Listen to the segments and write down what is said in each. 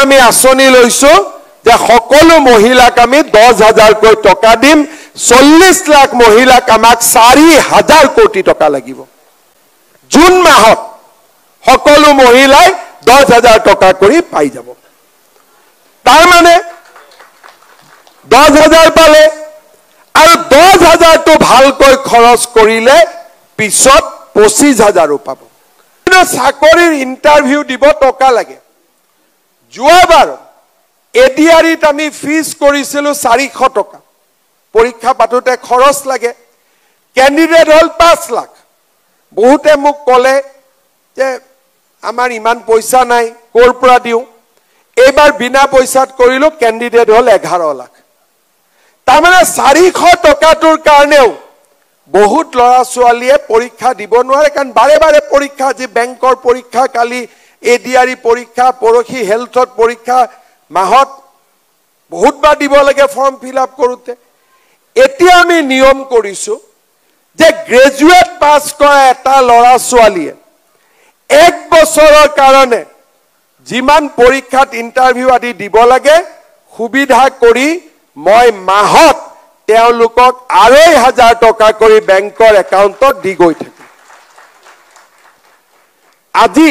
আমি আঁচনি লৈছো যে সকলো মহিলাক আমি 10,000কৈ টকা দিম 40 লাখ মহিলাক আমাক 4,000 কোটি টকা লাগিব জুন মাহত সকলো মহিলাই 10,000 টকা কৰি পাই যাব তাৰ মানে 10,000 পালে আৰু 10,000 টো ভালকৈ খৰচ কৰিলে পিছত 25,000 পাব কিন্তু চাকৰিৰ ইন্টাৰভিউ দিব টকা লাগে যোৱাবাৰ এডিআৰিত আমি ফিজ কৰিছিলো 400 টকা পৰীক্ষা পাতোতে খৰচ লাগে ক্যান্ডিডেট হল 5 লাখ বহুতে মোক কলে যে আমাৰ ইমান পইচা নাই কোৰ পৰা দিও এবাৰ বিনা পইচাত কৰিলো ক্যান্ডিডেট হল 11 লাখ তাৰমানে 400 টকাটোৰ কাৰণেও বহুত লৰা ছোৱালীয়ে পৰীক্ষা দিব নোৱাৰে কাৰণ বাৰে বাৰে পৰীক্ষা যে বেংকৰ পৰীক্ষা কালি এডিআৰি পৰীক্ষা পৰখি হেলথত পৰীক্ষা মাহত বহুতবাৰ দিব লাগে ফৰ্ম ফিল আপ কৰোতে এতিয়া আমি নিয়ম কৰিছো যে গ্ৰেজুৱেট পাস কৰা এটা লৰা ছোৱালীয়ে 1 বছৰৰ কাৰণে যিমান পৰীক্ষাত ইন্টাৰভিউ আদি দিব লাগে সুবিধা কৰি মই মাহত তেওঁলোকক 2,500 টকা কৰি বেংকৰ একাউণ্টত দি গৈ থাকে আজি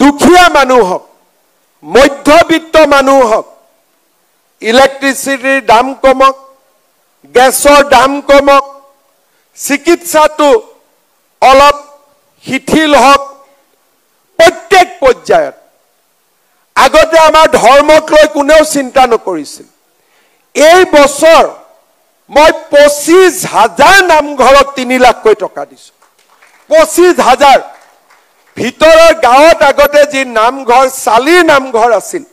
দুখীয়া মানুহক মধ্যবিত্ত মানুহক ইলেক্ট্ৰিচিটিৰ দাম কমক গেছৰ দাম কমক চিকিৎসাটো অলপ শিথিল হওক প্ৰত্যেক পৰ্যায়ত আগতে আমাৰ ধৰ্মক লৈ কোনেও চিন্তা নকৰিছিল এই বছৰ মই 25,000 নামঘৰক 3 লাখকৈ টকা দিছো 25,000 ভিতৰৰ গাঁৱত আগতে যি নামঘৰ চালিৰ নামঘৰ আছিল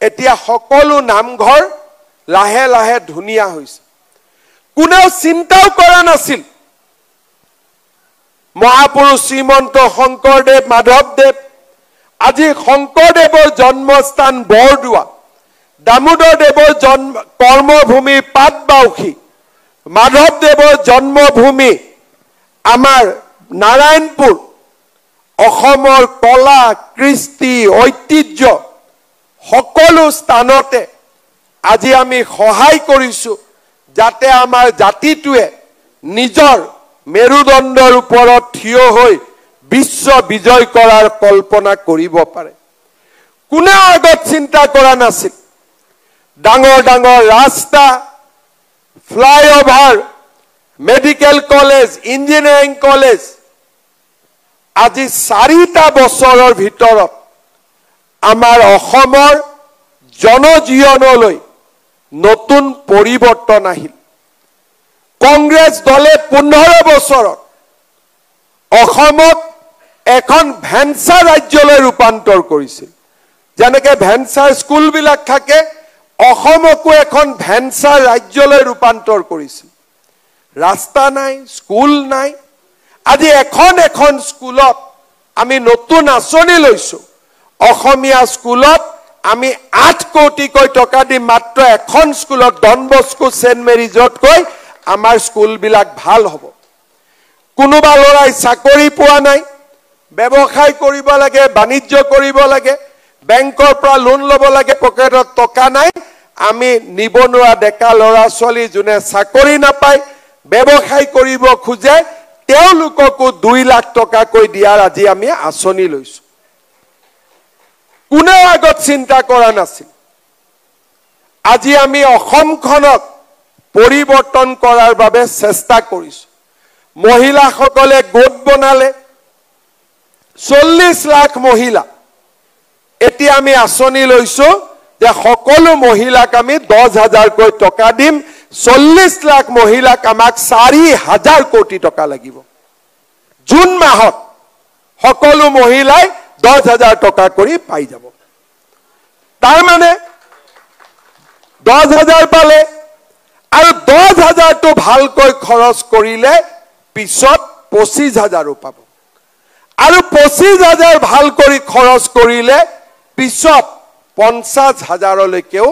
এতিয়া সকলো নামঘৰ লাহে লাহে ধুনিয়া হৈছে কোনেও চিন্তাও কৰা নাছিল মহাপুৰুষ শ্ৰীমন্ত শংকৰদেৱ মাধৱদেৱ আজি শংকৰদেৱৰ জন্মস্থান বৰদোৱা দামোদৰ দেৱৰ জন্ম কৰ্মভূমি পাটবাউসী মাধৱদেৱৰ জন্মভূমি আমাৰ নাৰায়ণপুৰ অসমৰ কলা কৃষ্টি ঐতিহ্য সকলো স্থানতে আজি আমি সহায় কৰিছো যাতে আমাৰ জাতিটোৱে নিজৰ মেৰুদণ্ডৰ ওপৰত থিয় হৈ বিশ্ব বিজয় কৰাৰ কল্পনা কৰিব পাৰে কোনে আগত চিন্তা কৰা নাছিল ডাঙৰ ডাঙৰ ৰাস্তা flyover medical college engineering college আজি 4টা বছৰৰ ভিতৰত আমাৰ অসমৰ জনজীৱনলৈ নতুন পৰিৱৰ্তন আহিল কংগ্ৰেছ দলে 15 বছৰত অসমক এখন ভেঞ্চাৰ ৰাজ্যলৈ ৰূপান্তৰ কৰিছিল যেনেকৈ ভেঞ্চাৰ স্কুল বিলাক থাকে অসমকো এখন ভেঞ্চাৰ ৰাজ্যলৈ ৰূপান্তৰ কৰিছিল ৰাস্তা নাই স্কুল নাই আজি এখন স্কুলত আমি নতুন আঁচনি লৈছো অসমীয়া স্কুলত আমি 8 কোটিকৈ টকা দি মাত্ৰ এখন স্কুলত ডন বস্কো সেন্ট মেৰিজতকৈ আমাৰ স্কুল বিলাক ভাল হ'ব কোনোবা লৰাই চাকৰি পোৱা নাই ব্যৱসায় কৰিব লাগে বাণিজ্য কৰিব লাগে বেংকৰ পৰা লোন ল'ব লাগে পকেটত টকা নাই আমি নিবনুৱা ডেকা লৰা ছোৱালী যোনে চাকৰি নাপায় ব্যৱসায় কৰিব খোজে তেওঁলোককো 2 লাখ টকা কৈ দিয়াৰ আজি আমি আঁচনি লৈছো কোনে আগত চিন্তা কৰা নাছিল আজি আমি অসমখনক পৰিৱৰ্তন কৰাৰ বাবে চেষ্টা কৰিছো মহিলাসকলে গোট বনালে 40 লাখ মহিলা এতিয়া আমি আঁচনি লৈছো যে সকলো মহিলাক আমি 10,000 কৈ টকা দিম 40 লাখ মহিলাক আমাক 4,000 কোটি টকা লাগিব জুন মাহত সকলো মহিলাই 10,000 টকা কৰি পাই যাব তাৰ মানে 10,000 পালে আৰু 10,000 টো ভালকৈ খৰচ কৰিলে পিছত 25,000 পাব আৰু 25,000 ভাল কৰি খৰচ কৰিলে পিছত 50,000 লৈকেও